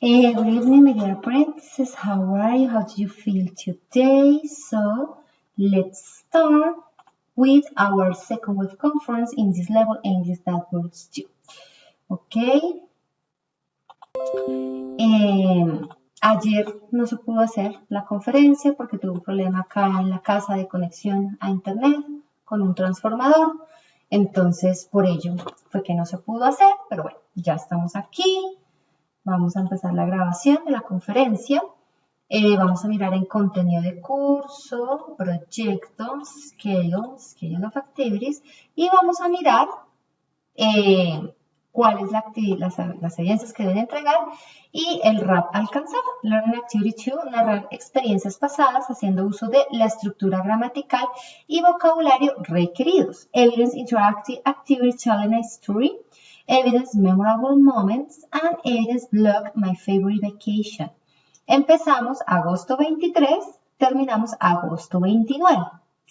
Good evening, my dear apprentices. How are you? How do you feel today? So, let's start with our second web conference in this level English That Works 2. Okay. Ayer no se pudo hacer la conferencia porque tuve un problema acá en la casa de conexión a internet con un transformador. Entonces, por ello fue que no se pudo hacer, pero bueno, ya estamos aquí. Vamos a empezar la grabación de la conferencia. Vamos a mirar en contenido de curso, proyecto, schedule of activities, y vamos a mirar cuáles las evidencias que deben entregar y el RAP alcanzado. Learning Activity 2, narrar experiencias pasadas haciendo uso de la estructura gramatical y vocabulario requeridos. Evidence Interactive Activity Telling a Story. Evidence Memorable Moments and Evidence Blog My Favorite Vacation. Empezamos agosto 23, terminamos agosto 29.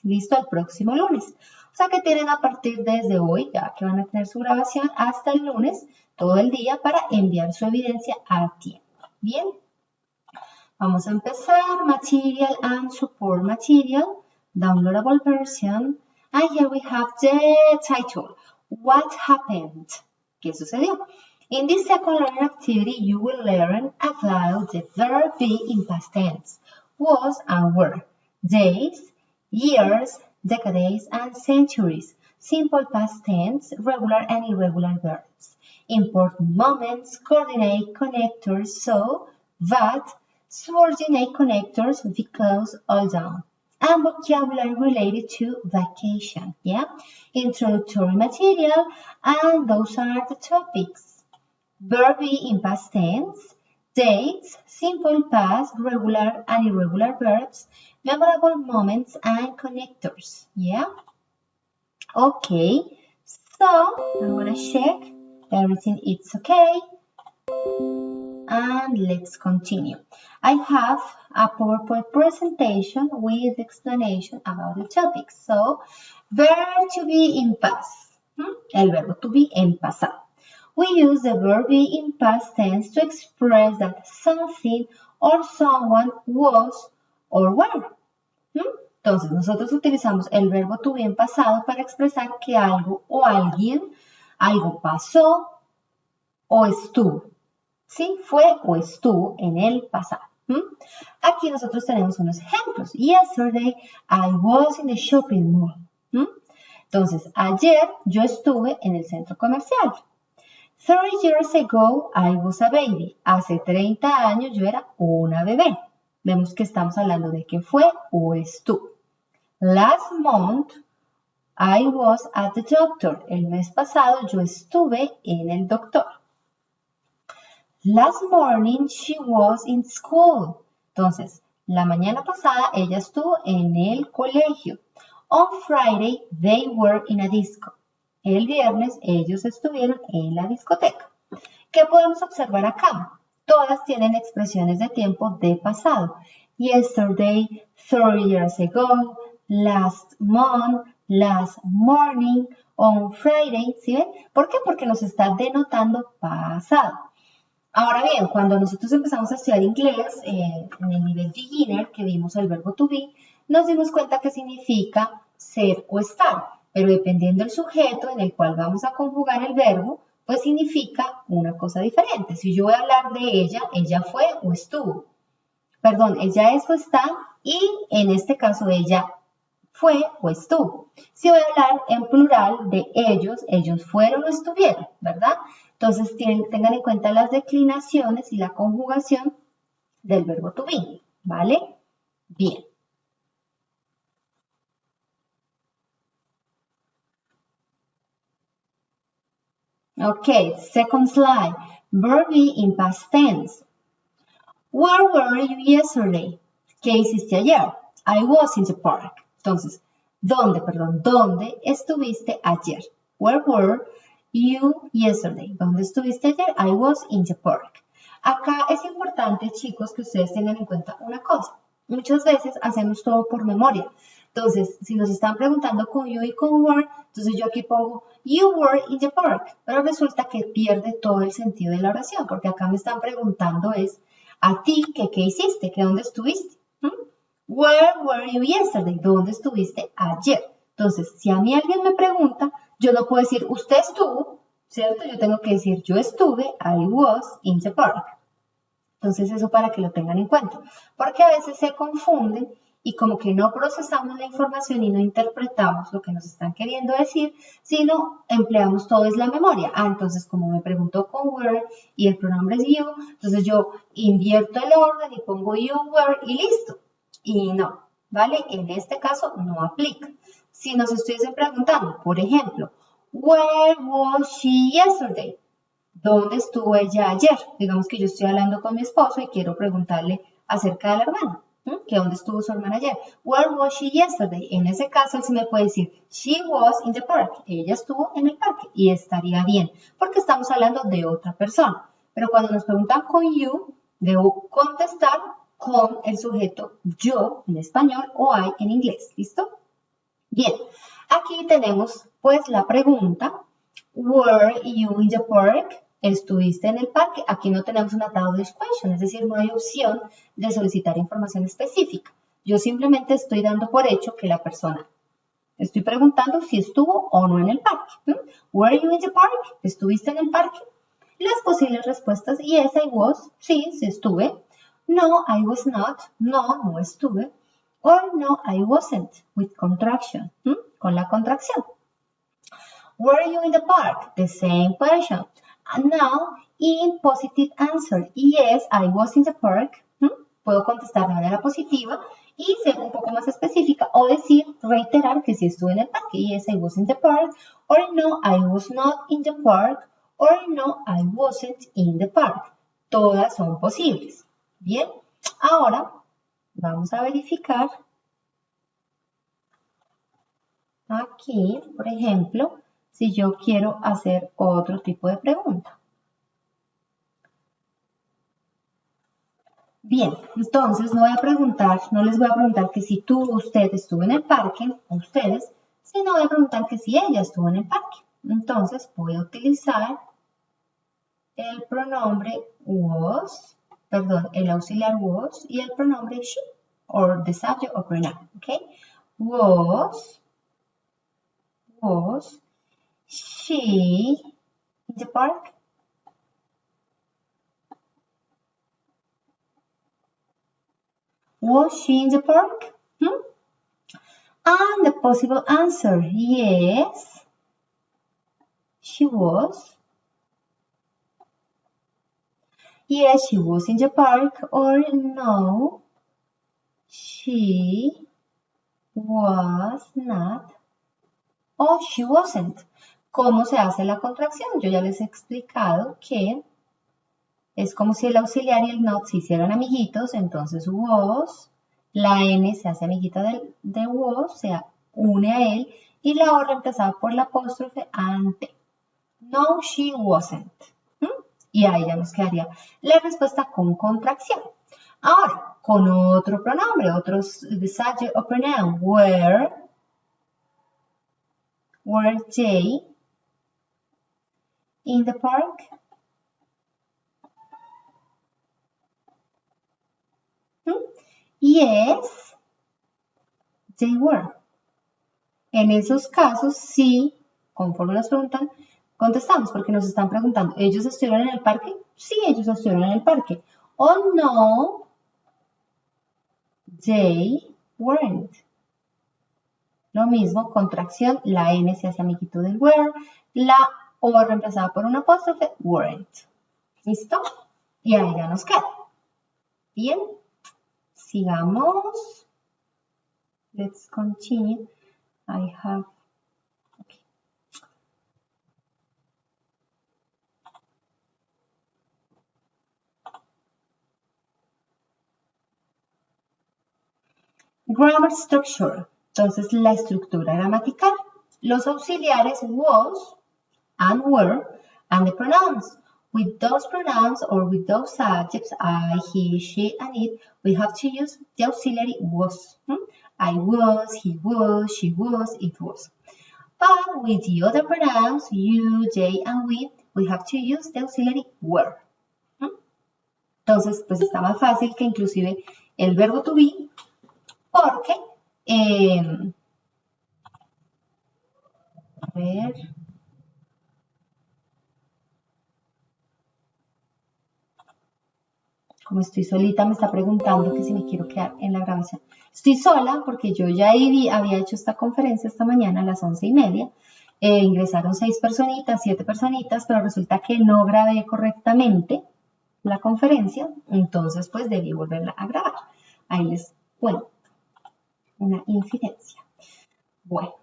Listo, el próximo lunes. O sea que tienen a partir desde hoy, ya que van a tener su grabación, hasta el lunes, todo el día para enviar su evidencia a tiempo. Bien. Vamos a empezar. Material and Support Material. Downloadable version. And here we have the title. What happened? ¿Qué sucedió? In this second learning activity, you will learn about the verb be in past tense, was and were, days, years, decades, and centuries, simple past tense, regular and irregular verbs, important moments, coordinate connectors, so, but, subordinate connectors, because, all down, and vocabulary related to vacation, yeah? Introductory material, and those are the topics. Verb be in past tense, dates, simple past, regular and irregular verbs, memorable moments, and connectors, yeah? Okay, so I'm gonna check everything is okay. And let's continue. I have a PowerPoint presentation with explanation about the topic. So, verb to be in past. El verbo to be en pasado. We use the verb be in past tense to express that something or someone was or were. Entonces, nosotros utilizamos el verbo to be en pasado para expresar que algo o alguien, algo pasó o estuvo. ¿Sí? Fue o estuvo en el pasado. Aquí nosotros tenemos unos ejemplos. Yesterday, I was in the shopping mall. Entonces, ayer yo estuve en el centro comercial. 30 years ago, I was a baby. Hace 30 años yo era una bebé. Vemos que estamos hablando de que fue o estuvo. Last month, I was at the doctor. El mes pasado yo estuve en el doctor. Last morning, she was in school. Entonces, la mañana pasada ella estuvo en el colegio. On Friday, they were in a disco. El viernes ellos estuvieron en la discoteca. ¿Qué podemos observar acá? Todas tienen expresiones de tiempo de pasado. Yesterday, 30 years ago, last month, last morning, on Friday. ¿Sí ven? ¿Por qué? Porque nos está denotando pasado. Ahora bien, cuando nosotros empezamos a estudiar inglés, en el nivel beginner, que vimos el verbo to be, nos dimos cuenta que significa ser o estar. Pero dependiendo del sujeto en el cual vamos a conjugar el verbo, pues significa una cosa diferente. Si yo voy a hablar de ella fue o estuvo. Perdón, ella es o está, y en este caso ella fue o estuvo. Si voy a hablar en plural de ellos fueron o estuvieron, ¿verdad? Entonces tengan en cuenta las declinaciones y la conjugación del verbo to be, ¿vale? Bien. Okay, second slide. Verb be in past tense. Where were you yesterday? ¿Qué hiciste ayer? I was in the park. Entonces, ¿dónde estuviste ayer? Where were you yesterday? ¿Dónde estuviste ayer? I was in the park. Acá es importante, chicos, que ustedes tengan en cuenta una cosa. Muchas veces hacemos todo por memoria. Entonces, si nos están preguntando con you y con were, entonces yo aquí pongo you were in the park, pero resulta que pierde todo el sentido de la oración, porque acá me están preguntando es a ti que qué hiciste, que dónde estuviste. Where were you yesterday? ¿Dónde estuviste ayer? Entonces, si a mí alguien me pregunta, yo no puedo decir usted estuvo, ¿cierto? Yo tengo que decir yo estuve, I was in the park. Entonces, eso para que lo tengan en cuenta, porque a veces se confunden y como que no procesamos la información y no interpretamos lo que nos están queriendo decir, sino empleamos todo es la memoria. Entonces como me preguntó con were y el pronombre es you, entonces yo invierto el orden y pongo you were y listo. Y no, ¿vale? En este caso no aplica. Si nos estuviesen preguntando, por ejemplo, where was she yesterday? ¿Dónde estuvo ella ayer? Digamos que yo estoy hablando con mi esposo y quiero preguntarle acerca de la hermana. ¿Que dónde estuvo su hermana ayer? Where was she yesterday? En ese caso, él sí me puede decir, she was in the park. Ella estuvo en el parque y estaría bien, porque estamos hablando de otra persona. Pero cuando nos preguntan con you, debo contestar con el sujeto yo en español o I en inglés. ¿Listo? Bien, aquí tenemos pues la pregunta, were you in the park? ¿Estuviste en el parque? Aquí no tenemos una established question, es decir, no hay opción de solicitar información específica. Yo simplemente estoy dando por hecho que la persona, estoy preguntando si estuvo o no en el parque. Were you in the park? ¿Estuviste en el parque? Las posibles respuestas, yes, I was, sí estuve. No, I was not, no estuve. Or no, I wasn't, with contraction, con la contracción. Were you in the park? The same question. And now, in positive answer, yes, I was in the park. Puedo contestar de manera positiva y ser un poco más específica o decir, reiterar que sí estuve en el parque. Yes, I was in the park. Or no, I was not in the park. Or no, I wasn't in the park. Todas son posibles. Bien, ahora vamos a verificar aquí, por ejemplo, si yo quiero hacer otro tipo de pregunta. Bien, entonces no les voy a preguntar que si usted estuvo en el parque, o ustedes, sino voy a preguntar que si ella estuvo en el parque. Entonces voy a utilizar el pronombre was, perdón, el auxiliar was y el pronombre she, or the subject or pronoun, ¿ok? Was she in the park? Was she in the park? And the possible answer, yes, she was. Yes, she was in the park, or no, she was not, or she wasn't. ¿Cómo se hace la contracción? Yo ya les he explicado que es como si el auxiliar y el not se hicieran amiguitos, entonces was, la N se hace amiguita de was, se une a él, y la O reemplazada por la apóstrofe ante. No, she wasn't. Y ahí ya nos quedaría la respuesta con contracción. Ahora, con otro pronombre, otro subject o pronoun, were they in the park? Yes, they were. En esos casos, sí, conforme nos preguntan, contestamos porque nos están preguntando, ¿ellos estuvieron en el parque? Sí, ellos estuvieron en el parque. Oh, no, they weren't. Lo mismo, contracción, la N se hace amiguito del were, la O reemplazada por una apóstrofe, weren't. ¿Listo? Y ahí ya nos queda. Bien, sigamos. Let's continue. I have... Okay. Grammar structure. Entonces, la estructura gramatical. Los auxiliares was and were and the pronouns. With those pronouns or with those adjectives, I, he, she, and it, we have to use the auxiliary was. I was, he was, she was, it was. But with the other pronouns, you, they, and we have to use the auxiliary were. Entonces, pues está más fácil que inclusive el verbo to be, porque, a ver, como estoy solita me está preguntando que si me quiero quedar en la grabación. Estoy sola porque yo ya había hecho esta conferencia esta mañana a las 11:30. Ingresaron 6 personitas, 7 personitas, pero resulta que no grabé correctamente la conferencia, entonces pues debí volverla a grabar. Ahí les cuento una incidencia. Bueno,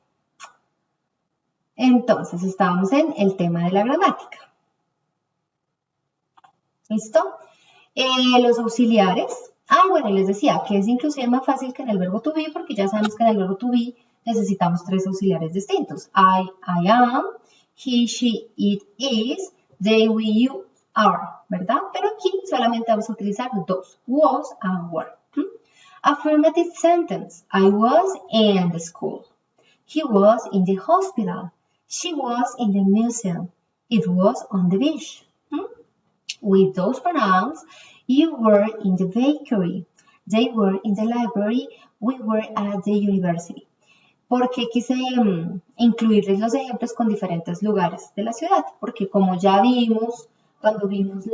entonces estábamos en el tema de la gramática. ¿Listo? Los auxiliares. Bueno, les decía que es inclusive más fácil que en el verbo to be, porque ya sabemos que en el verbo to be necesitamos 3 auxiliares distintos. I am, he, she, it is, they, we, you, are, ¿verdad? Pero aquí solamente vamos a utilizar 2, was and were. Affirmative sentence. I was in the school. He was in the hospital. She was in the museum. It was on the beach. With those pronouns, you were in the bakery. They were in the library. We were at the university. Porque quise incluirles los ejemplos con diferentes lugares de la ciudad, porque como ya vimos, cuando vimos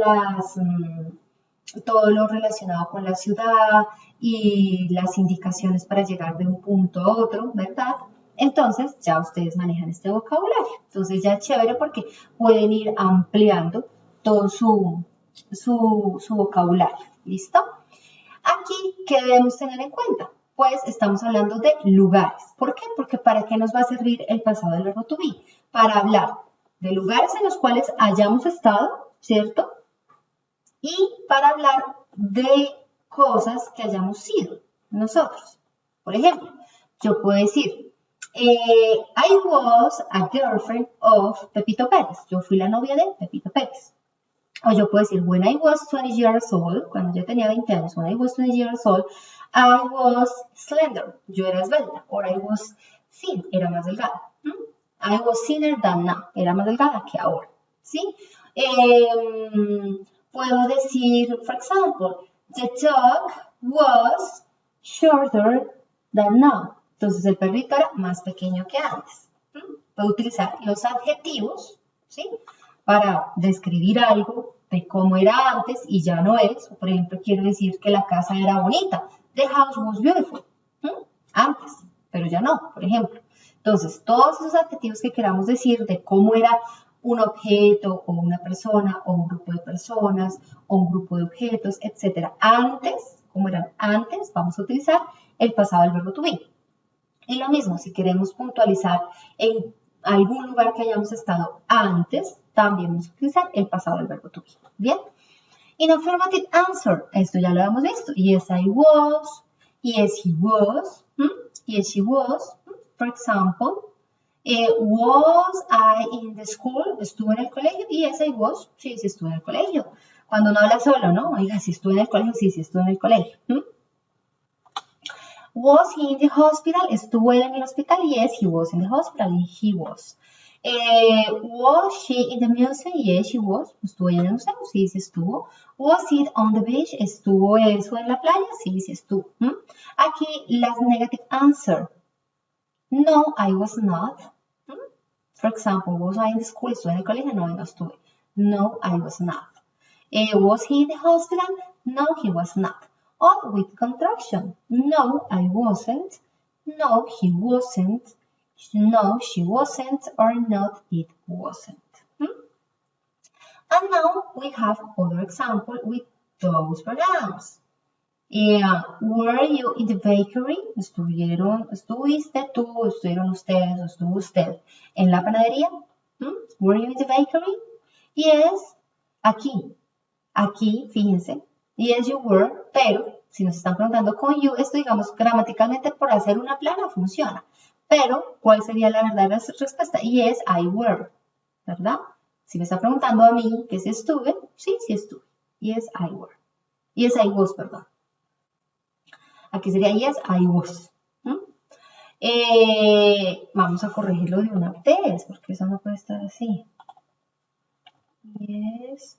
todo lo relacionado con la ciudad y las indicaciones para llegar de un punto a otro, ¿verdad? Entonces ya ustedes manejan este vocabulario. Entonces ya es chévere porque pueden ir ampliando todo su vocabulario. ¿Listo? Aquí, ¿qué debemos tener en cuenta? Pues estamos hablando de lugares. ¿Por qué? Porque ¿para qué nos va a servir el pasado del verbo to be? Para hablar de lugares en los cuales hayamos estado, ¿cierto? Y para hablar de cosas que hayamos sido nosotros. Por ejemplo, yo puedo decir, I was a girlfriend of Pepito Pérez. Yo fui la novia de Pepito Pérez. O yo puedo decir, when I was 20 years old, cuando yo tenía 20 años, when I was 20 years old, I was slender, yo era esbelta. Or I was thin, era más delgada. I was thinner than now, era más delgada que ahora. ¿Sí? Puedo decir, for example, the dog was shorter than now. Entonces el perrito era más pequeño que antes. Puedo utilizar los adjetivos, ¿sí? Para describir algo de cómo era antes y ya no es. Por ejemplo, quiero decir que la casa era bonita. The house was beautiful. Antes, pero ya no, por ejemplo. Entonces, todos esos adjetivos que queramos decir de cómo era un objeto o una persona o un grupo de personas o un grupo de objetos, etc. Antes, como eran antes, vamos a utilizar el pasado del verbo to be. Y lo mismo, si queremos puntualizar en algún lugar que hayamos estado antes, también vamos a utilizar el pasado del verbo to be. ¿Bien? In affirmative answer, esto ya lo hemos visto. Yes, I was. Yes, he was. Yes, she was. For example, was I in the school? ¿Estuve en el colegio? Yes, I was. Sí, sí estuve en el colegio. Cuando uno habla solo, ¿no? Oiga, si estuve en el colegio, sí, sí estuve en el colegio. Was he in the hospital? ¿Estuvo él en el hospital? Yes, he was in the hospital. He was. Was she in the museum? Yes, she was. ¿Estuvo ella en el museo? Sí, sí estuvo. Was it on the beach? ¿Estuvo eso en la playa? Sí, sí estuvo. Aquí las negative answer. No, I was not. For example, was I in the school? ¿Estuve en el colegio? No, no estuve. No, I was not. Was he in the hospital? No, he was not. Or with contraction. No, I wasn't. No, he wasn't. No, she wasn't. Or not, it wasn't. And now we have other example with those pronouns. Were you in the bakery? ¿Estuviste tú? ¿Estuvieron ustedes? ¿O estuvo usted en la panadería? Were you in the bakery? Yes. Aquí, fíjense. Yes, you were, pero si nos están preguntando con you, esto digamos gramaticalmente por hacer una plana funciona. Pero, ¿cuál sería la verdadera respuesta? Yes, I were, ¿verdad? Si me está preguntando a mí que si estuve, sí, sí estuve. Yes, I were. Yes, I was, perdón. Aquí sería yes, I was. Vamos a corregirlo de una vez, porque eso no puede estar así. Yes,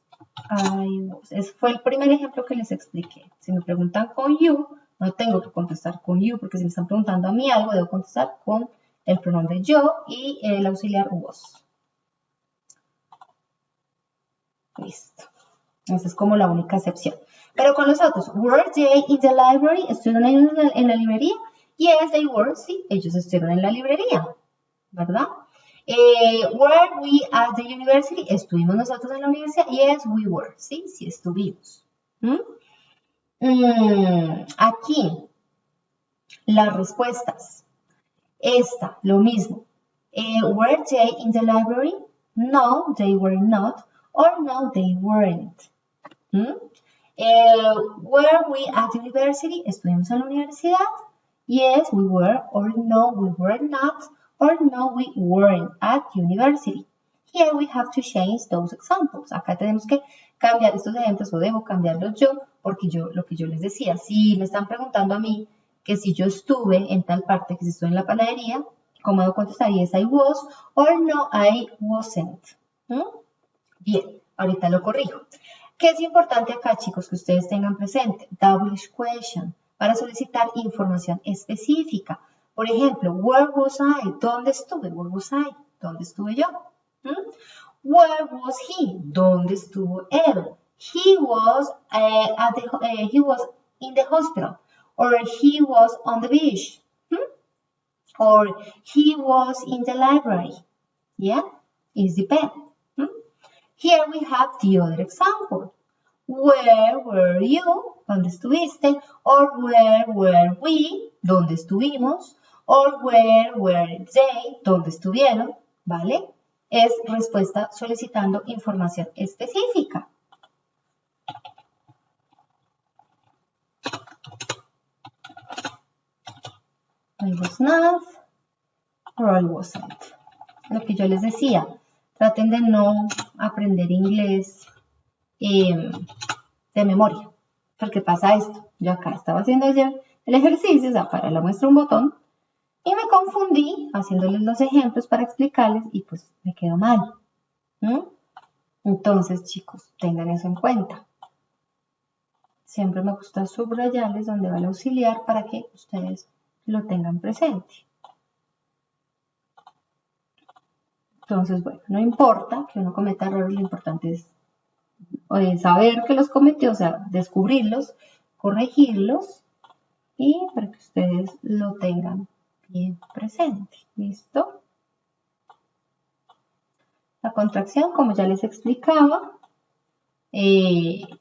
I was. Ese fue el primer ejemplo que les expliqué. Si me preguntan con you, no tengo que contestar con you, porque si me están preguntando a mí algo, debo contestar con el pronombre yo y el auxiliar was. Listo. Esa es como la única excepción. Pero con los otros, were they in the library? ¿Estuvieron en la librería? Yes, they were. Sí, ellos estuvieron en la librería, ¿verdad? Were we at the university? ¿Estuvimos nosotros en la universidad? Yes, we were. Sí, sí estuvimos. Aquí, las respuestas. Esta, lo mismo. Were they in the library? No, they were not. Or no, they weren't. Were we at the university? ¿Estuvimos en la universidad? Yes, we were. Or no, we were not. Or no, we weren't at university. Here we have to change those examples. Acá tenemos que cambiar estos ejemplos, o debo cambiarlos yo, porque lo que yo les decía, si me están preguntando a mí que si yo estuve en tal parte, que si estuve en la panadería, ¿cómo debo contestar? Yes, I was. Or no, I wasn't. Bien, ahorita lo corrijo. ¿Qué es importante acá, chicos, que ustedes tengan presente? Double question, para solicitar información específica. Por ejemplo, where was I? ¿Dónde estuve? Where was I? ¿Dónde estuve yo? Where was he? ¿Dónde estuvo él? He was in the hospital, or he was on the beach, or he was in the library. Yeah, it depends. Here we have the other example. Where were you? ¿Dónde estuviste? Or where were we? ¿Dónde estuvimos? Or where were they? ¿Dónde estuvieron? ¿Vale? Es respuesta solicitando información específica. I was not, or I wasn't. Lo que yo les decía, traten de no aprender inglés de memoria, porque pasa esto. Yo acá estaba haciendo ayer el ejercicio, o sea, para la muestra un botón, y me confundí haciéndoles los ejemplos para explicarles y pues me quedó mal. Entonces, chicos, tengan eso en cuenta. Siempre me gusta subrayarles donde va el auxiliar para que ustedes lo tengan presente. Entonces, bueno, no importa que uno cometa errores, lo importante es saber que los cometió, o sea, descubrirlos, corregirlos y para que ustedes lo tengan bien presente. ¿Listo? La contracción, como ya les explicaba,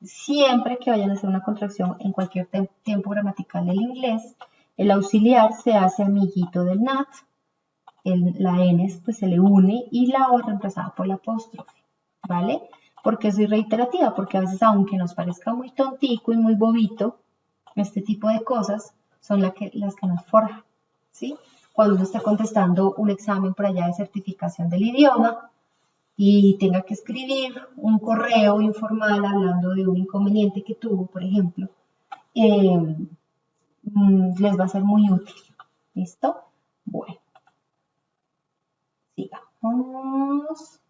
siempre que vayan a hacer una contracción en cualquier tiempo gramatical del inglés, el auxiliar se hace amiguito del NAT, la N pues se le une y la O es reemplazada por la apóstrofe, ¿vale? Porque soy reiterativa, porque a veces aunque nos parezca muy tontico y muy bobito, este tipo de cosas son las que nos forjan, ¿sí? Cuando uno está contestando un examen por allá de certificación del idioma y tenga que escribir un correo informal hablando de un inconveniente que tuvo, por ejemplo, les va a ser muy útil, ¿listo? Bueno, sigamos.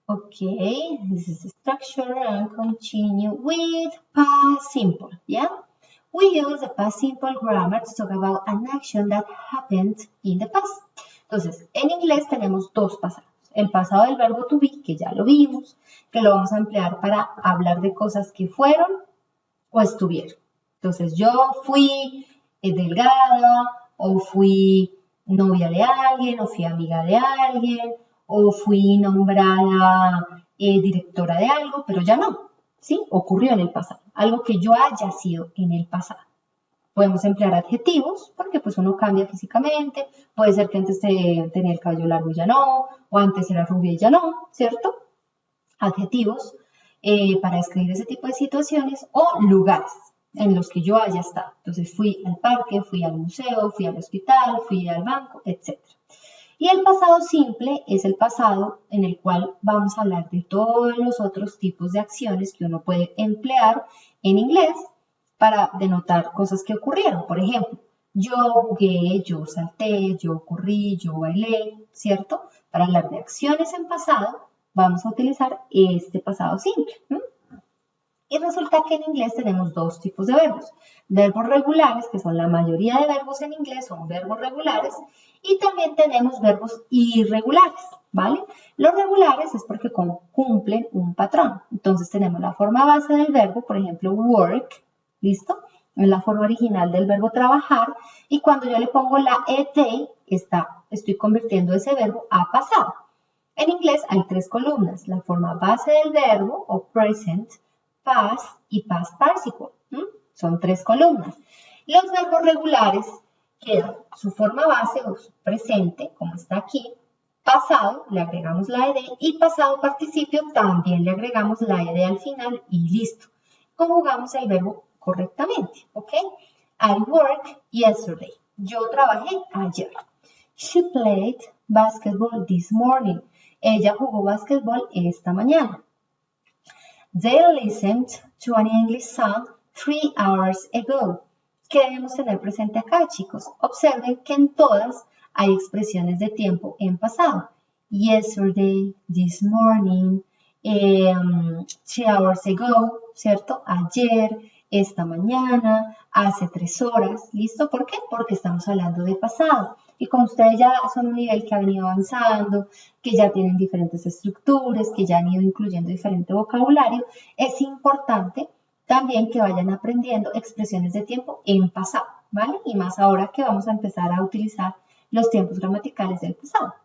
Okay, this is the structure and continue with past simple, yeah? We use the past simple grammar to talk about an action that happened in the past. Entonces, en inglés tenemos dos pasados. El pasado del verbo to be, que ya lo vimos, que lo vamos a emplear para hablar de cosas que fueron o estuvieron. Entonces, yo fui delgada, o fui novia de alguien, o fui amiga de alguien, o fui nombrada directora de algo, pero ya no, ¿sí? Ocurrió en el pasado, algo que yo haya sido en el pasado. Podemos emplear adjetivos, porque pues uno cambia físicamente, puede ser que antes tenía el cabello largo y ya no, o antes era rubia y ya no, ¿cierto? Adjetivos para describir ese tipo de situaciones, o lugares en los que yo haya estado. Entonces fui al parque, fui al museo, fui al hospital, fui al banco, etc. Y el pasado simple es el pasado en el cual vamos a hablar de todos los otros tipos de acciones que uno puede emplear en inglés para denotar cosas que ocurrieron. Por ejemplo, Yo jugué, yo salté, yo corrí, yo bailé, ¿cierto? Para hablar de acciones en pasado, vamos a utilizar este pasado simple. Y resulta que en inglés tenemos dos tipos de verbos. Verbos regulares, que son la mayoría de verbos en inglés, son verbos regulares. Y también tenemos verbos irregulares, ¿vale? Los regulares es porque cumplen un patrón. Entonces tenemos la forma base del verbo, por ejemplo, work, ¿listo? Es la forma original del verbo trabajar. Y cuando yo le pongo la ed, estoy convirtiendo ese verbo a pasado. En inglés hay tres columnas. La forma base del verbo, o present, past y past participle. Son tres columnas. Los verbos regulares quedan su forma base o su presente, como está aquí. Pasado, le agregamos la ed y pasado participio también le agregamos la ed al final y listo. Conjugamos el verbo correctamente, ¿ok? I worked yesterday. Yo trabajé ayer. She played basketball this morning. Ella jugó basketball esta mañana. They listened to an English song 3 hours ago. ¿Qué debemos tener presente acá, chicos? Observen que en todas hay expresiones de tiempo en pasado. Yesterday, this morning, 3 hours ago, ¿cierto? Ayer, esta mañana, hace 3 horas. ¿Listo? ¿Por qué? Porque estamos hablando de pasado. Y como ustedes ya son un nivel que ha venido avanzando, que ya tienen diferentes estructuras, que ya han ido incluyendo diferente vocabulario, es importante también que vayan aprendiendo expresiones de tiempo en pasado, ¿vale? Y más ahora que vamos a empezar a utilizar los tiempos gramaticales del pasado.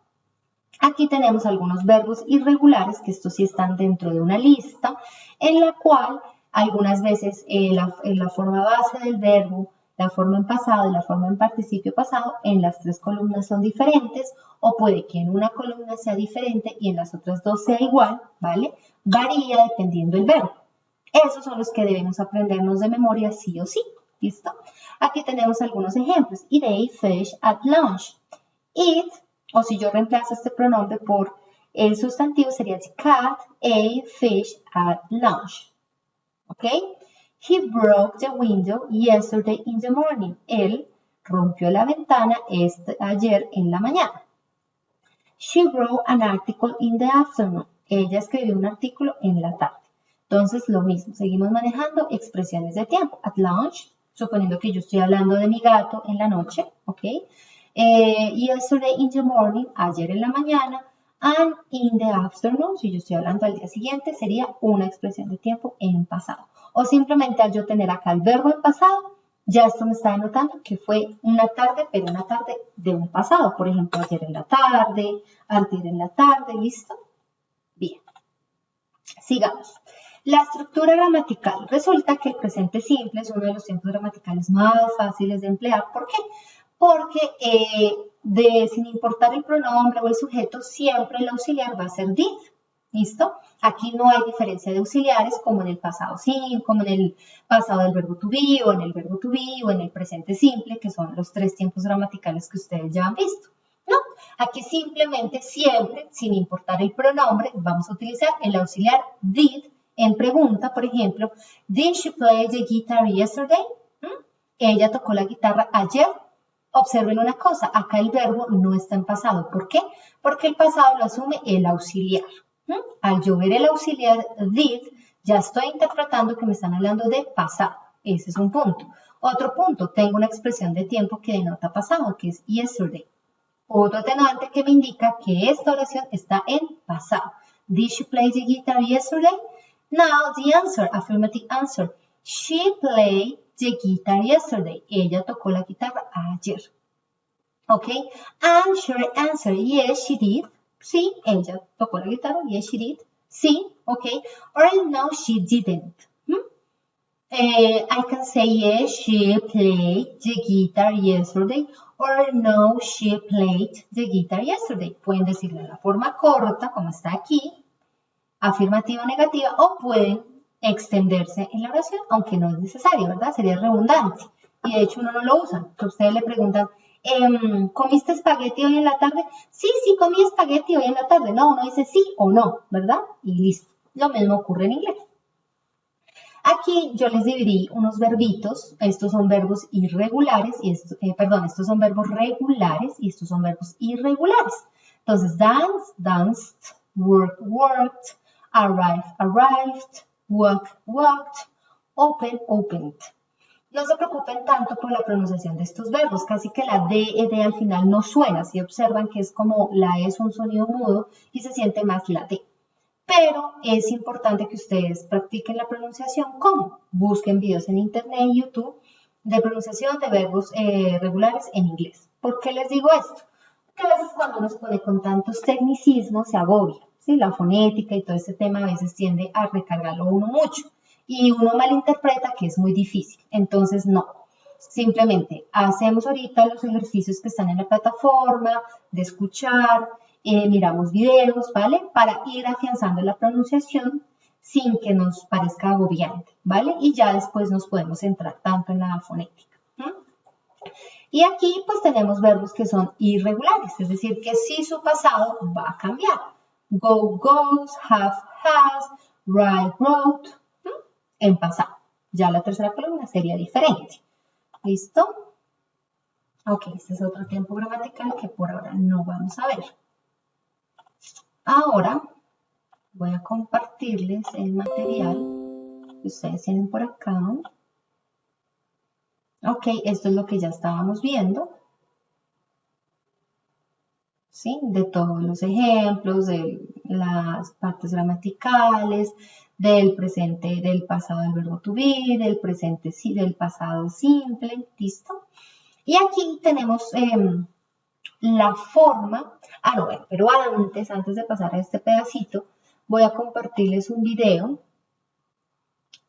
Aquí tenemos algunos verbos irregulares, que estos sí están dentro de una lista, en la cual algunas veces la forma base del verbo, la forma en pasado y la forma en participio pasado en las tres columnas son diferentes, o puede que en una columna sea diferente y en las otras dos sea igual, ¿vale? Varía dependiendo del verbo. Esos son los que debemos aprendernos de memoria sí o sí, ¿listo? Aquí tenemos algunos ejemplos. Eat a fish at lunch. Eat, o si yo reemplazo este pronombre por el sustantivo, sería the cat ate fish at lunch. ¿Ok? He broke the window yesterday in the morning. Él rompió la ventana ayer en la mañana. She wrote an article in the afternoon. Ella escribió un artículo en la tarde. Entonces, lo mismo. Seguimos manejando expresiones de tiempo. At lunch, suponiendo que yo estoy hablando de mi gato en la noche. ¿Ok? Yesterday in the morning, ayer en la mañana. And in the afternoon, si yo estoy hablando al día siguiente, sería una expresión de tiempo en pasado. O simplemente al yo tener acá el verbo en pasado, ya esto me está denotando que fue una tarde, pero una tarde de un pasado. Por ejemplo, ayer en la tarde, antier en la tarde, ¿listo? Bien. Sigamos. La estructura gramatical. Resulta que el presente simple es uno de los tiempos gramaticales más fáciles de emplear. ¿Por qué? Porque sin importar el pronombre o el sujeto, siempre el auxiliar va a ser did. ¿Listo? Aquí no hay diferencia de auxiliares como en el pasado simple, como en el pasado del verbo to be, o en el verbo to be, o en el presente simple, que son los tres tiempos gramaticales que ustedes ya han visto. No, aquí simplemente siempre, sin importar el pronombre, vamos a utilizar el auxiliar did en pregunta. Por ejemplo, did she play the guitar yesterday? Ella tocó la guitarra ayer. Observen una cosa, acá el verbo no está en pasado. ¿Por qué? Porque el pasado lo asume el auxiliar. Al yo ver el auxiliar did, ya estoy interpretando que me están hablando de pasado. Ese es un punto. Otro punto, tengo una expresión de tiempo que denota pasado, que es yesterday. Otro atenuante que me indica que esta oración está en pasado. Did she play the guitar yesterday? Now the answer, affirmative answer. She played the guitar yesterday. Ella tocó la guitarra ayer. ¿Ok? And short answer, yes, she did. Sí, ella tocó la guitarra. Yes, she did. Sí, ¿ok? Or no, she didn't. I can say, yes, she played the guitar yesterday. Or no, she played the guitar yesterday. Pueden decirlo en la forma corta, como está aquí, afirmativa o negativa, o pueden extenderse en la oración, aunque no es necesario, ¿verdad? Sería redundante. Y de hecho uno no lo usa. Que ustedes le preguntan, ¿comiste espagueti hoy en la tarde? Sí, sí, comí espagueti hoy en la tarde. No, uno dice sí o no, ¿verdad? Y listo. Lo mismo ocurre en inglés. Aquí yo les dividí unos verbitos, estos son verbos irregulares, y estos son verbos regulares y estos son verbos irregulares. Entonces, dance, danced, work, worked, arrive, arrived, walk, walked, open, opened. No se preocupen tanto por la pronunciación de estos verbos, casi que la D al final no suena, si observan que es como la E es un sonido mudo y se siente más la D. Pero es importante que ustedes practiquen la pronunciación. ¿Cómo? Busquen videos en internet y YouTube de pronunciación de verbos regulares en inglés. ¿Por qué les digo esto? Porque a veces cuando uno se pone con tantos tecnicismos se agobia, ¿sí? La fonética y todo ese tema a veces tiende a recargarlo uno mucho y uno malinterpreta que es muy difícil. Entonces, no. Simplemente hacemos ahorita los ejercicios que están en la plataforma, de escuchar, miramos videos, ¿vale? Para ir afianzando la pronunciación sin que nos parezca agobiante, ¿vale? Y ya después nos podemos centrar tanto en la fonética. Y aquí pues tenemos verbos que son irregulares, es decir, que si su pasado va a cambiar. Go, goes, have, has, write, wrote, en pasado. Ya la tercera columna sería diferente. ¿Listo? Ok, este es otro tiempo gramatical que por ahora no vamos a ver. Ahora voy a compartirles el material que ustedes tienen por acá. Ok, esto es lo que ya estábamos viendo. ¿Sí? De todos los ejemplos, de las partes gramaticales, del presente, del pasado del verbo to be, del presente, del pasado simple. ¿Listo? Y aquí tenemos la forma. No, bueno, pero antes de pasar a este pedacito, voy a compartirles un video.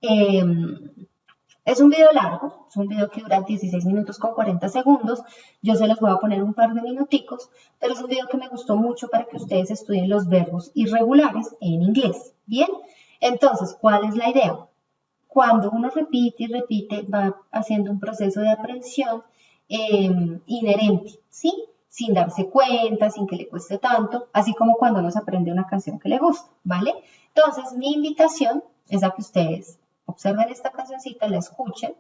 Es un video largo, es un video que dura 16 minutos con 40 segundos. Yo se los voy a poner un par de minuticos, pero es un video que me gustó mucho para que ustedes estudien los verbos irregulares en inglés. Bien, entonces, ¿cuál es la idea? Cuando uno repite y repite, va haciendo un proceso de aprehensión inherente, ¿sí? Sin darse cuenta, sin que le cueste tanto, así como cuando uno se aprende una canción que le gusta, ¿vale? Entonces, mi invitación es a que ustedes observen esta cancioncita, la escuchen,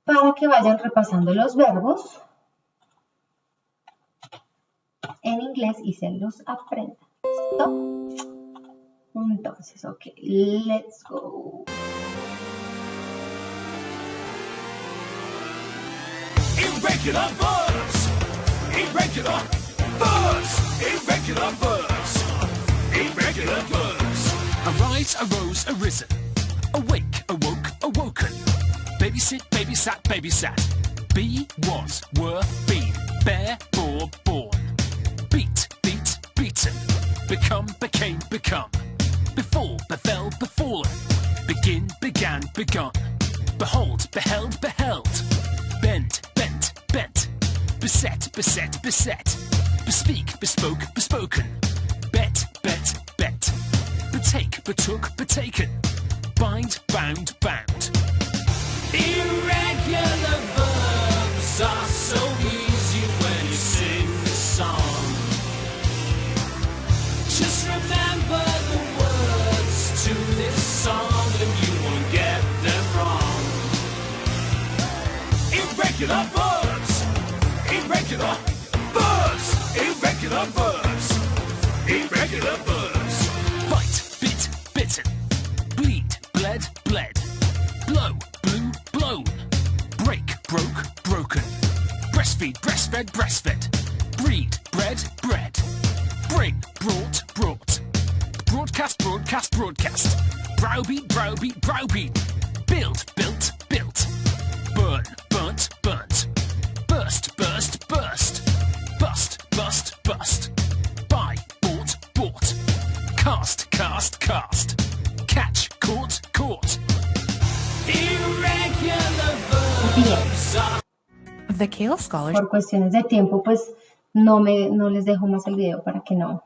para que vayan repasando los verbos en inglés y se los aprendan. ¿Listo? Entonces, ok, let's go. Irregular verbs. Irregular verbs. Irregular verbs. Irregular verbs. Arise, arose, arisen. Awake, awoke, awoken. Babysit, babysat, babysat. Be, was, were, been. Bear, bore, born. Beat, beat, beaten. Become, became, become. Befall, befell, befallen. Begin, began, begun. Behold, beheld, beheld. Bend, bent, bent. Beset, beset, beset. Bespeak, bespoke, bespoken. Bet, bet, bet. Betake, betook, betaken. Bind, bound, bound. Irregular verbs are so easy when you sing the song. Just remember the words to this song and you won't get them wrong. Irregular verbs. Irregular verbs. Irregular verbs. Irregular verbs. Bite, bit, bitten. Bleed, bled, bled. Blow, blew, blown. Break, broke, broken. Breastfeed, breastfed, breastfed. Breed, bred, bred. Bring, brought, brought. Broadcast, broadcast, broadcast. Browbeat, browbeat, browbeat. Build, built, built. Burn, burnt, burnt. Burst, burst, burst. Bust, bust, bust. Buy, bought, bought. Cast, cast, cast. Catch, caught, caught. Irregular verbs are... The Kale Scholars. Por cuestiones de tiempo, pues no les dejo más el video para que no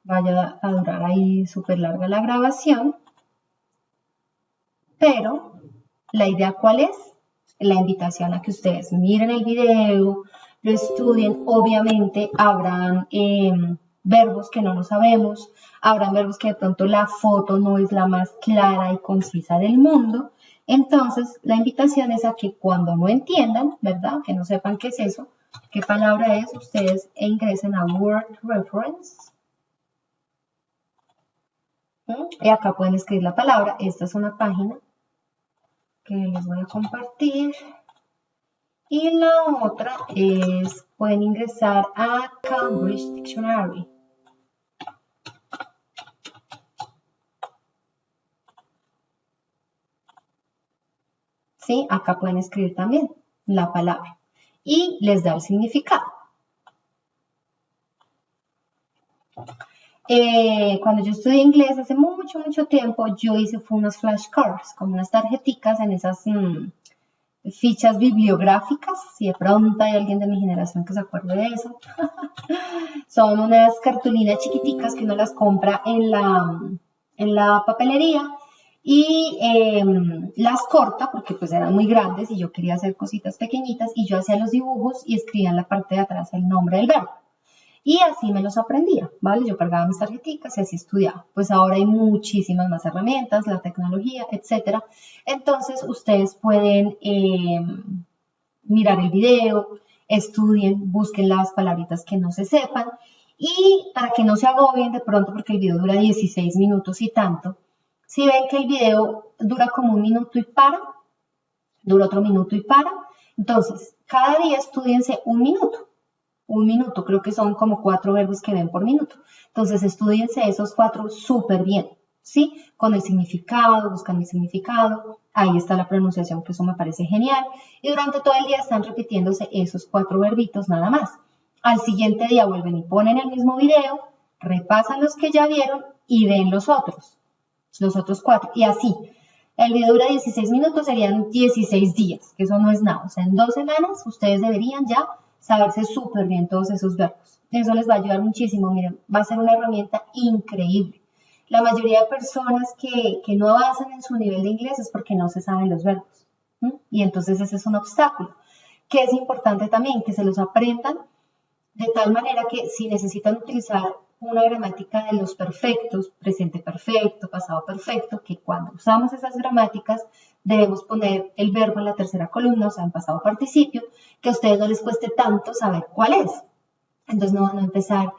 vaya a durar ahí súper larga la grabación. Pero la idea, ¿cuál es? La invitación a que ustedes miren el video, lo estudien. Obviamente habrán verbos que no lo sabemos, habrán verbos que de pronto la foto no es la más clara y concisa del mundo. Entonces, la invitación es a que cuando no entiendan, ¿verdad? Que no sepan qué es eso, qué palabra es, ustedes ingresen a Word Reference. Y acá pueden escribir la palabra. Esta es una página que les voy a compartir. Y la otra es, pueden ingresar a Cambridge Dictionary. ¿Sí? Acá pueden escribir también la palabra y les da el significado. Cuando yo estudié inglés hace mucho tiempo, yo hice unos flashcards, como unas tarjeticas en esas fichas bibliográficas, si de pronto hay alguien de mi generación que se acuerde de eso. Son unas cartulinas chiquiticas que uno las compra en la papelería y las corta porque pues eran muy grandes y yo quería hacer cositas pequeñitas y yo hacía los dibujos y escribía en la parte de atrás el nombre del verbo. Y así me los aprendía, ¿vale? Yo cargaba mis tarjeticas y así estudiaba. Pues ahora hay muchísimas más herramientas, la tecnología, etc. Entonces, ustedes pueden mirar el video, estudien, busquen las palabritas que no se sepan. Y para que no se agobien de pronto, porque el video dura 16 minutos y tanto, si ven que el video dura como 1 minuto y para, dura otro minuto y para, entonces, cada día estudiense 1 minuto. 1 minuto, creo que son como 4 verbos que ven por minuto. Entonces, estudiense esos 4 súper bien, ¿sí? Con el significado, buscan el significado, ahí está la pronunciación, que eso me parece genial. Y durante todo el día están repitiéndose esos 4 verbitos nada más. Al siguiente día vuelven y ponen el mismo video, repasan los que ya vieron y ven los otros 4. Y así, el video dura 16 minutos, serían 16 días, que eso no es nada. O sea, en 2 semanas ustedes deberían ya saberse súper bien todos esos verbos. Eso les va a ayudar muchísimo. Miren, va a ser una herramienta increíble. La mayoría de personas que no avanzan en su nivel de inglés es porque no se saben los verbos. Y entonces ese es un obstáculo. Que es importante también que se los aprendan de tal manera que si necesitan utilizar una gramática de los perfectos, presente perfecto, pasado perfecto, que cuando usamos esas gramáticas debemos poner el verbo en la tercera columna, o sea, en pasado participio, que a ustedes no les cueste tanto saber cuál es. Entonces no van a empezar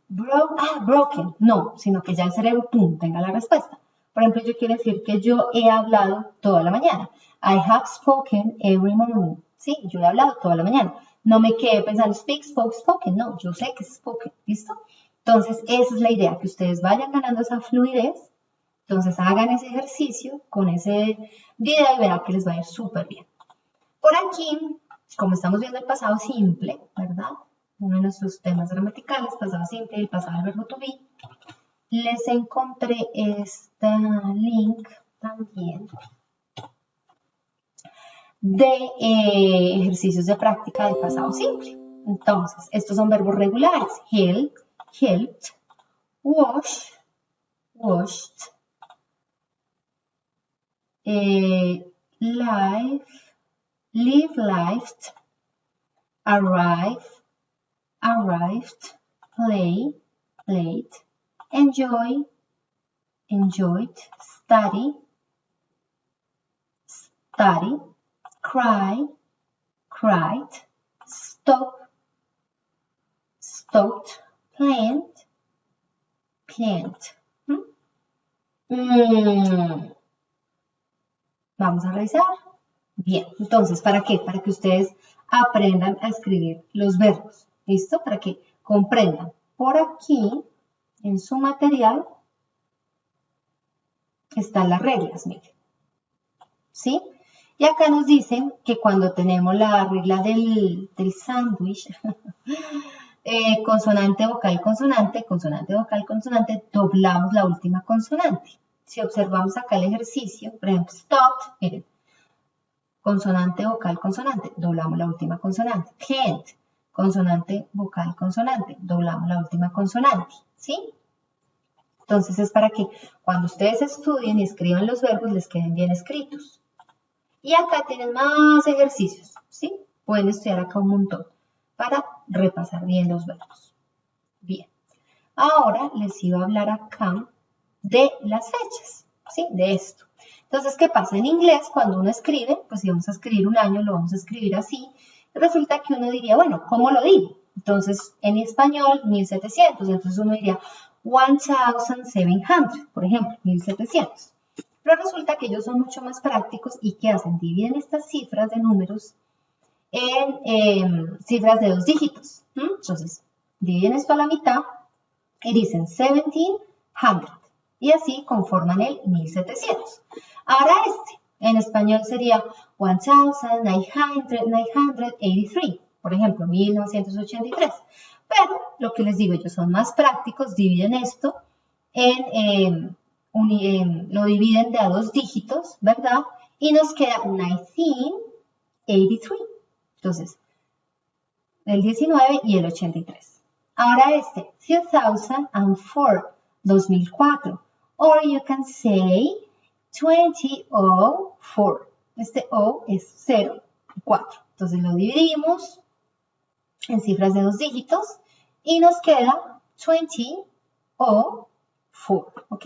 broken, no, sino que ya el cerebro, pum, tenga la respuesta. Por ejemplo, yo quiero decir que yo he hablado toda la mañana. I have spoken every morning. Sí, yo he hablado toda la mañana. No me quedé pensando, speak, spoke, spoken. No, yo sé que es spoken, ¿listo? Entonces, esa es la idea, que ustedes vayan ganando esa fluidez. Entonces, hagan ese ejercicio con ese video y verán que les va a ir súper bien. Por aquí, como estamos viendo el pasado simple, ¿verdad? Uno de nuestros temas gramaticales, pasado simple y el pasado del verbo to be. Les encontré este link también de ejercicios de práctica del pasado simple. Entonces, estos son verbos regulares. Help, helped, wash, washed, live, live, lived, arrive, arrived, play, played, enjoy, enjoyed, study, study, cry, cried, stop, stopped, plant, plant. Vamos a revisar. Bien, entonces, ¿para qué? Para que ustedes aprendan a escribir los verbos. ¿Listo? Para que comprendan. Por aquí, en su material, están las reglas, miren. ¿Sí? Y acá nos dicen que cuando tenemos la regla del sándwich, consonante, vocal, consonante, consonante, vocal, consonante, doblamos la última consonante. Si observamos acá el ejercicio, por ejemplo, stopped, miren, consonante, vocal, consonante, doblamos la última consonante. Can't, consonante, vocal, consonante, doblamos la última consonante, ¿sí? Entonces es para que cuando ustedes estudien y escriban los verbos les queden bien escritos. Y acá tienen más ejercicios, ¿sí? Pueden estudiar acá un montón para repasar bien los verbos. Bien, ahora les iba a hablar acá de las fechas, ¿sí? De esto. Entonces, ¿qué pasa? En inglés, cuando uno escribe, pues si vamos a escribir un año, lo vamos a escribir así. Resulta que uno diría, bueno, ¿cómo lo digo? Entonces, en español, 1700. Entonces, uno diría 1700, por ejemplo, 1700. Pero resulta que ellos son mucho más prácticos y ¿qué hacen? Dividen estas cifras de números en cifras de 2 dígitos. Entonces, dividen esto a la mitad y dicen 1700. Y así conforman el 1700. Ahora en español sería 1983, por ejemplo, 1983. Pero lo que les digo, ellos son más prácticos, dividen esto lo dividen de a 2 dígitos, ¿verdad? Y nos queda 1983. Entonces, el 19 y el 83. Ahora 2004, 2004. Or you can say 2004. Este O es 0 y 4. Entonces lo dividimos en cifras de 2 dígitos y nos queda 2004. ¿Ok?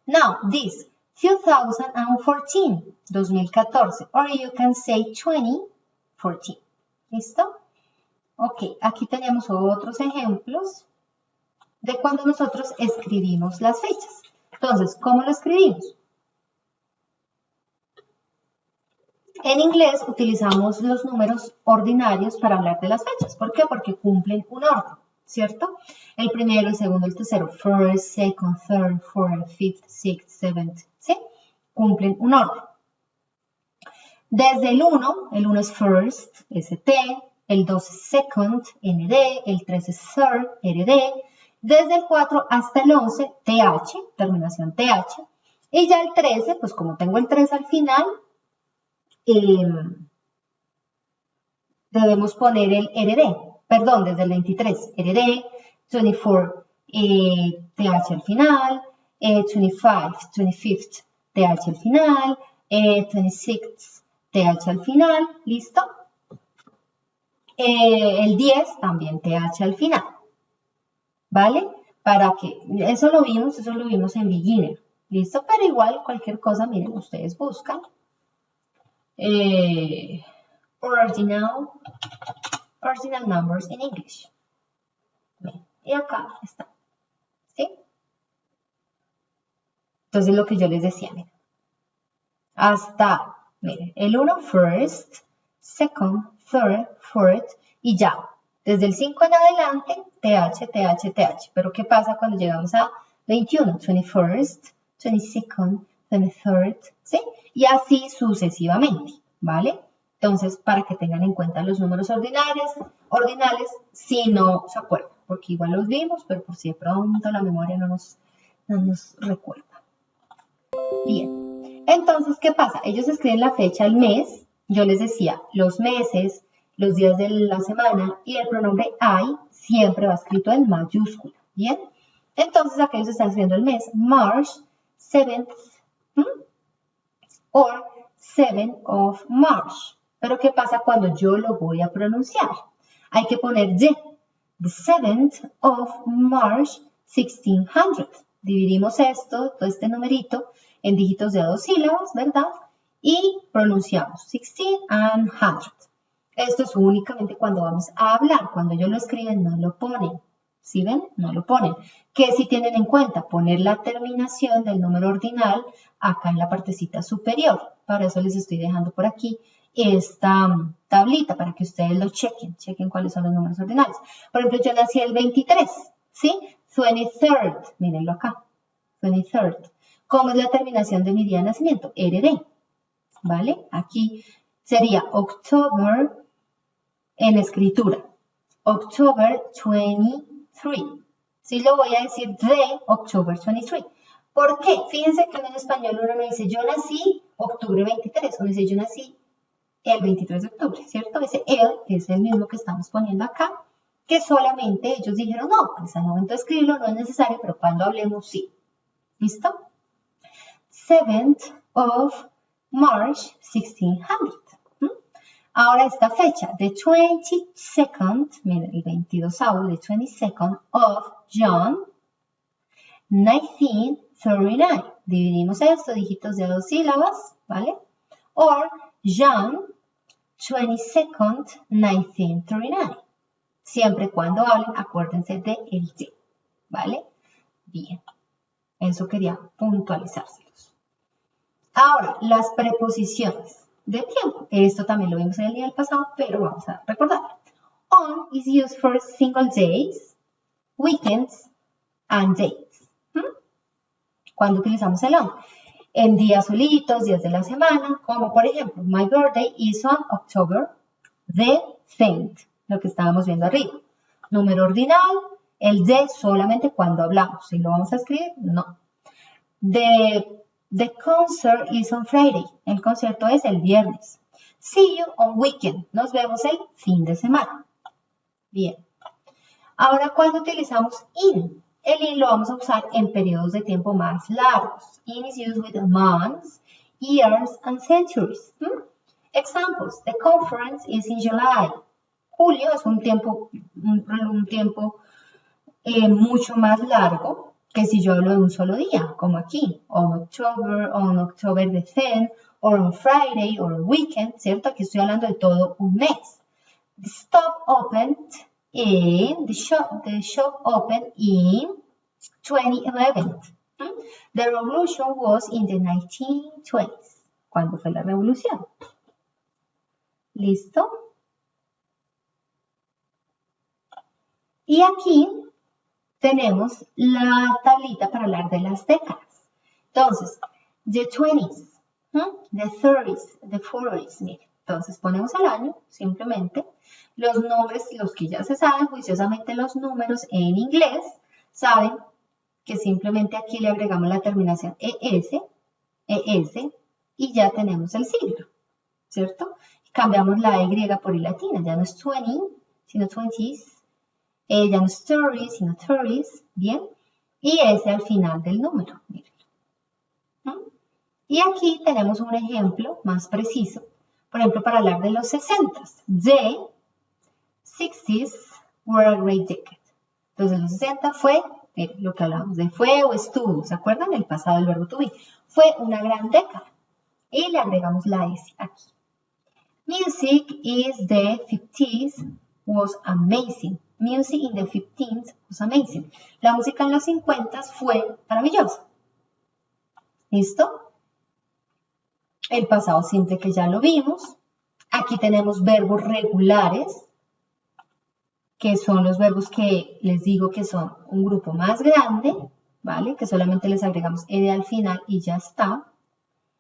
Now, this 2014, 2014. Or you can say 2014. ¿Listo? Ok, aquí tenemos otros ejemplos de cuando nosotros escribimos las fechas. Entonces, ¿cómo lo escribimos? En inglés utilizamos los números ordinarios para hablar de las fechas. ¿Por qué? Porque cumplen un orden, ¿cierto? El primero, el segundo, el tercero, first, second, third, fourth, fifth, sixth, seventh, ¿sí? Cumplen un orden. Desde el 1 es first, ST, el 2 es second, ND, el 3 es third, RD, desde el 4 hasta el 11, TH, terminación TH, y ya el 13, pues como tengo el 3 al final, debemos poner el RD, perdón, desde el 23, RD, 24, TH al final, 25th, TH al final, 26th, TH al final, ¿listo? El 10 también TH al final, ¿vale? Para que, eso lo vimos en beginner, ¿listo? Pero igual cualquier cosa, miren, ustedes buscan ordinal numbers in English. Bien, y acá está, ¿sí? Entonces lo que yo les decía, miren, hasta, miren, el 1 first, second, third, fourth y ya. Desde el 5 en adelante, TH, TH, TH. Pero ¿qué pasa cuando llegamos a 21? 21st, 22nd, 23rd, ¿sí? Y así sucesivamente, ¿vale? Entonces, para que tengan en cuenta los números ordinales, si no se acuerdan, porque igual los vimos, pero por si de pronto la memoria no nos recuerda. Bien, entonces, ¿qué pasa? Ellos escriben la fecha, el mes, yo les decía, los meses, los días de la semana y el pronombre I siempre va escrito en mayúscula, ¿bien? Entonces, acá ellos están escribiendo el mes, March 7th, or 7th of March. Pero, ¿qué pasa cuando yo lo voy a pronunciar? Hay que poner the 7th of March, 1600. Dividimos esto, todo este numerito, en dígitos de 2 sílabas, ¿verdad? Y pronunciamos 16 and 100. Esto es únicamente cuando vamos a hablar. Cuando ellos lo escriben, no lo ponen. ¿Sí ven? No lo ponen. ¿Qué sí tienen en cuenta? Poner la terminación del número ordinal acá en la partecita superior. Para eso les estoy dejando por aquí esta tablita para que ustedes lo chequen. Chequen cuáles son los números ordinales. Por ejemplo, yo nací el 23, ¿sí? 23rd. Mírenlo acá. 23rd. ¿Cómo es la terminación de mi día de nacimiento? RD. ¿Vale? Aquí sería October en escritura. October 23. Sí lo voy a decir de October 23. ¿Por qué? Fíjense que en español uno no dice yo nací octubre 23, uno dice yo nací el 23 de octubre, ¿cierto? Ese el es el mismo que estamos poniendo acá, que solamente ellos dijeron no, pues al momento de escribirlo no es necesario, pero cuando hablemos sí. ¿Listo? 7th of March 1600. Ahora esta fecha, the 22nd, miren, el 22º, the 22nd of June, 1939. Dividimos esto, dígitos de 2 sílabas, ¿vale? Or June 22nd, 1939. Siempre y cuando hablen, acuérdense de el de, ¿vale? Bien, eso quería puntualizárselos. Ahora, las preposiciones de tiempo. Esto también lo vimos en el día del pasado, pero vamos a recordar. On is used for single days, weekends, and dates. ¿Cuándo utilizamos el on? En días solitos, días de la semana, como por ejemplo, my birthday is on October the 10th, lo que estábamos viendo arriba. Número ordinal, el de solamente cuando hablamos. ¿Si lo vamos a escribir? No. The concert is on Friday. El concierto es el viernes. See you on weekend. Nos vemos el fin de semana. Bien. Ahora, ¿cuándo utilizamos in? El in lo vamos a usar en periodos de tiempo más largos. In is used with months, years, and centuries. Examples. The conference is in July. Julio es un tiempo mucho más largo que si yo hablo de un solo día, como aquí. On October the 10th, or on Friday, or on weekend, ¿cierto? Aquí estoy hablando de todo un mes. The shop opened in 2011. The revolution was in the 1920s. ¿Cuándo fue la revolución? ¿Listo? Y aquí tenemos la tablita para hablar de las décadas. Entonces, the 20s, the 30s, the 40s, miren. Entonces ponemos el año, simplemente. Los nombres, los que ya se saben, juiciosamente los números en inglés, saben que simplemente aquí le agregamos la terminación ES, y ya tenemos el siglo, ¿cierto? Cambiamos la Y por I latina, ya no es 20, sino 20s. Ya no es 30, sino 30s, ¿bien? Y ese al final del número, miren. Y aquí tenemos un ejemplo más preciso, por ejemplo, para hablar de los 60s. The 60s were a great decade. Entonces, los 60 fue, miren, lo que hablamos de fue o estuvo, ¿se acuerdan? El pasado del verbo to be. Fue una gran década. Y le agregamos la S aquí. Music is the 50s was amazing. Music in the 15th was amazing. La música en los 50 fue maravillosa. ¿Listo? El pasado simple que ya lo vimos. Aquí tenemos verbos regulares, que son los verbos que les digo que son un grupo más grande, ¿vale? Que solamente les agregamos ed al final y ya está.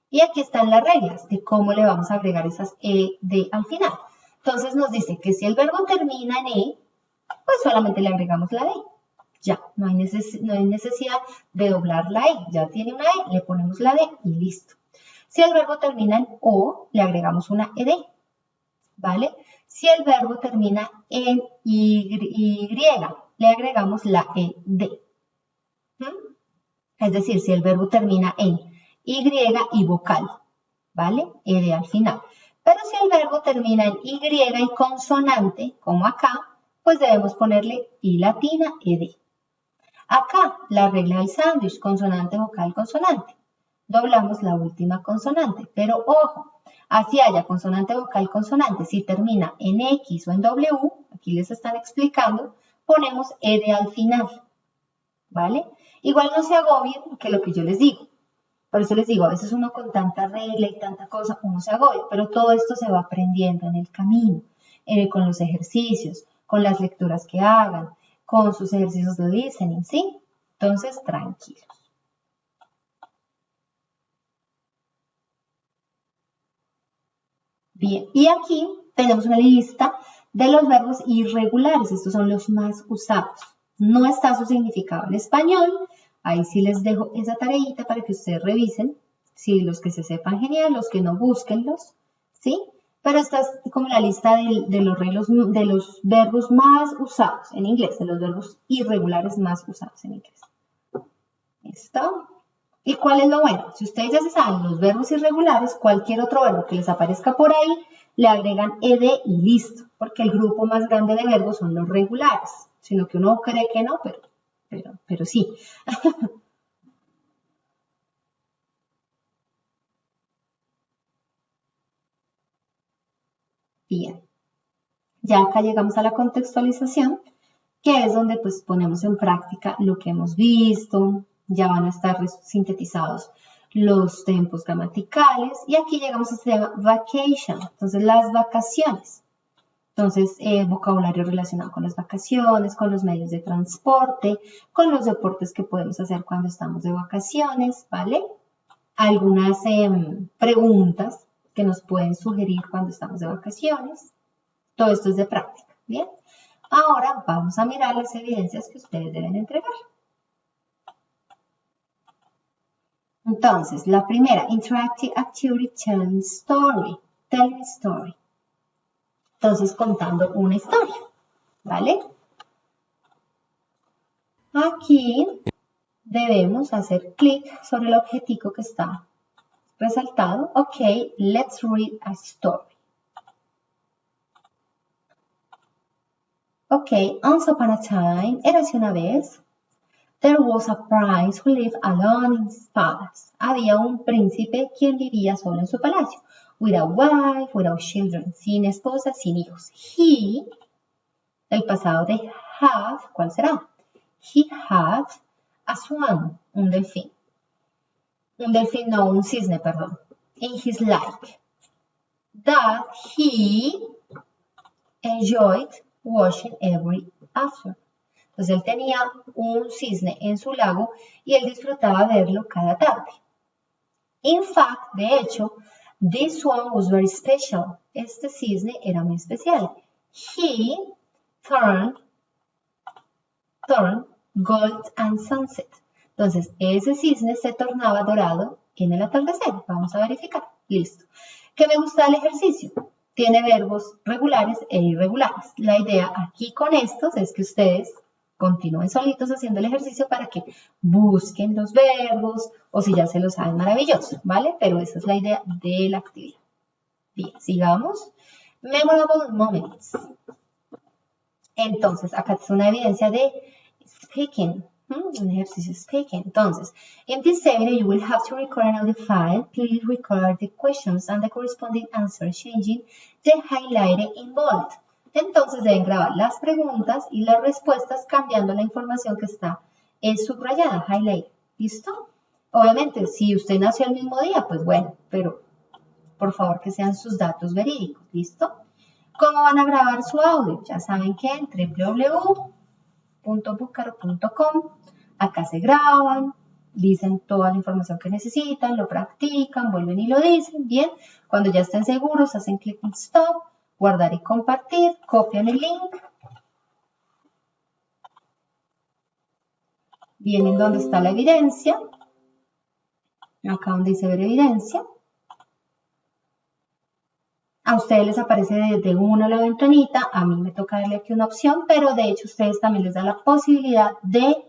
Y aquí están las reglas de cómo le vamos a agregar esas ed al final. Entonces nos dice que si el verbo termina en e, pues solamente le agregamos la D. Ya, no hay necesidad de doblar la E. Ya tiene una E, le ponemos la D y listo. Si el verbo termina en O, le agregamos una ED. ¿Vale? Si el verbo termina en Y, le agregamos la ED. Es decir, si el verbo termina en Y y vocal, ¿vale? ED al final. Pero si el verbo termina en Y y consonante, como acá, pues debemos ponerle I latina, ED. Acá, la regla del sándwich, consonante, vocal, consonante. Doblamos la última consonante, pero ojo, así haya consonante, vocal, consonante, si termina en X o en W, aquí les están explicando, ponemos ED al final, ¿vale? Igual no se agobien que lo que yo les digo. Por eso les digo, a veces uno con tanta regla y tanta cosa, uno se agobia, pero todo esto se va aprendiendo en el camino, con los ejercicios, con las lecturas que hagan, con sus ejercicios de listening, ¿sí? Entonces, tranquilos. Bien, y aquí tenemos una lista de los verbos irregulares. Estos son los más usados. No está su significado en español. Ahí sí les dejo esa tareita para que ustedes revisen. Sí, los que se sepan, genial. Los que no, búsquenlos, ¿sí? Pero esta es como la lista de los verbos más usados en inglés, de los verbos irregulares más usados en inglés. ¿Listo? ¿Y cuál es lo bueno? Si ustedes ya se saben los verbos irregulares, cualquier otro verbo que les aparezca por ahí, le agregan ed y listo, porque el grupo más grande de verbos son los regulares, sino que uno cree que no, pero sí. Bien, ya acá llegamos a la contextualización, que es donde pues ponemos en práctica lo que hemos visto, ya van a estar sintetizados los tiempos gramaticales y aquí llegamos a este tema vacation, entonces las vacaciones. Entonces, vocabulario relacionado con las vacaciones, con los medios de transporte, con los deportes que podemos hacer cuando estamos de vacaciones, ¿vale? Algunas preguntas que nos pueden sugerir cuando estamos de vacaciones. Todo esto es de práctica, ¿bien? Ahora vamos a mirar las evidencias que ustedes deben entregar. Entonces, la primera, Interactive Activity Telling Story. Telling Story. Entonces, contando una historia, ¿vale? Aquí debemos hacer clic sobre el objetivo que está resaltado. Ok, let's read a story. Ok, once upon a time, érase una vez, there was a prince who lived alone in his palace. Había un príncipe quien vivía solo en su palacio, without wife, without children, sin esposa, sin hijos. He, el pasado de have, ¿cuál será? He had a swan, un delfín. Un delfín, no, un cisne, perdón. In his life. That he enjoyed watching every afternoon. Entonces él tenía un cisne en su lago y él disfrutaba verlo cada tarde. In fact, de hecho, this one was very special. Este cisne era muy especial. He turned gold and sunset. Entonces, ese cisne se tornaba dorado en el atardecer. Vamos a verificar. Listo. ¿Qué me gusta del ejercicio? Tiene verbos regulares e irregulares. La idea aquí con estos es que ustedes continúen solitos haciendo el ejercicio para que busquen los verbos o si ya se los saben, maravilloso, ¿vale? Pero esa es la idea de la actividad. Bien, sigamos. Memorable moments. Entonces, acá es una evidencia de speaking. Un ejercicio speaking. Entonces, in this seminar, you will have to record an audio file. Please record the questions and the corresponding answers, changing the highlighted in bold. Entonces, deben grabar las preguntas y las respuestas cambiando la información que está subrayada, highlight. ¿Listo? Obviamente, si usted nació el mismo día, pues bueno, pero por favor que sean sus datos verídicos. ¿Listo? ¿Cómo van a grabar su audio? Ya saben que en www.bucaro.com acá se graban, dicen toda la información que necesitan, lo practican, vuelven y lo dicen, bien. Cuando ya estén seguros, hacen clic en stop, guardar y compartir, copian el link. Vienen donde está la evidencia, acá donde dice ver evidencia. A ustedes les aparece desde una la ventanita, a mí me toca darle aquí una opción, pero de hecho ustedes también les da la posibilidad de,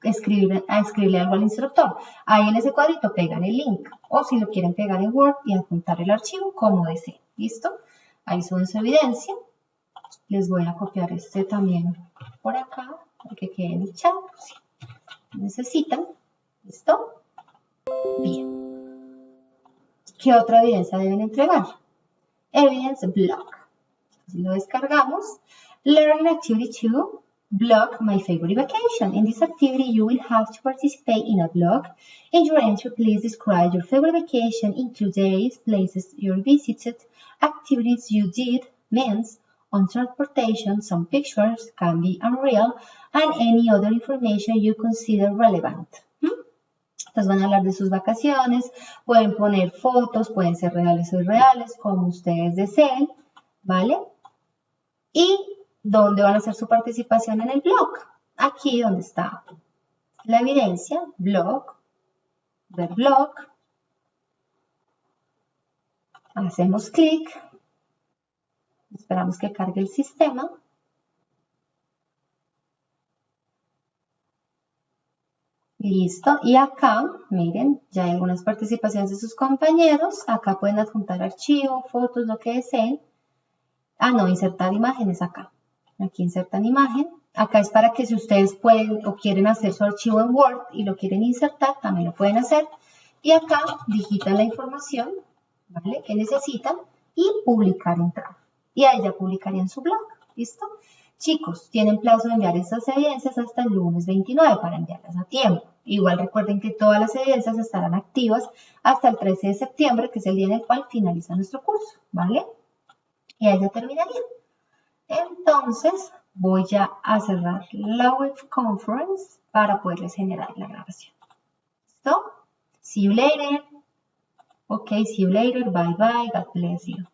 escribirle algo al instructor. Ahí en ese cuadrito pegan el link, o si lo quieren pegar en Word y adjuntar el archivo como deseen. ¿Listo? Ahí suben su evidencia. Les voy a copiar este también por acá, para que quede en el chat, si necesitan. ¿Listo? Bien. ¿Qué otra evidencia deben entregar? Evidence block. Entonces lo descargamos. Learning activity 2, block my favorite vacation. In this activity, you will have to participate in a block. In your entry, please describe your favorite vacation, include days, places you visited, activities you did, means on transportation, some pictures can be unreal, and any other information you consider relevant. Entonces van a hablar de sus vacaciones, pueden poner fotos, pueden ser reales o irreales, como ustedes deseen, ¿vale? Y ¿dónde van a hacer su participación en el blog? Aquí donde está la evidencia, blog, ver blog. Hacemos clic, esperamos que cargue el sistema. Listo. Y acá, miren, ya hay algunas participaciones de sus compañeros. Acá pueden adjuntar archivos, fotos, lo que deseen. Ah, no, insertar imágenes acá. Aquí insertan imagen. Acá es para que si ustedes pueden o quieren hacer su archivo en Word y lo quieren insertar, también lo pueden hacer. Y acá digitan la información, ¿vale?, que necesitan y publicar en Trello. Y ahí ya publicarían su blog. ¿Listo? Chicos, tienen plazo de enviar estas evidencias hasta el lunes 29 para enviarlas a tiempo. Igual recuerden que todas las evidencias estarán activas hasta el 13 de septiembre, que es el día en el cual finaliza nuestro curso, ¿vale? Y ahí ya terminaría. Entonces, voy ya a cerrar la web conference para poderles generar la grabación. ¿Listo? See you later. Okay, see you later. Bye bye. God bless you.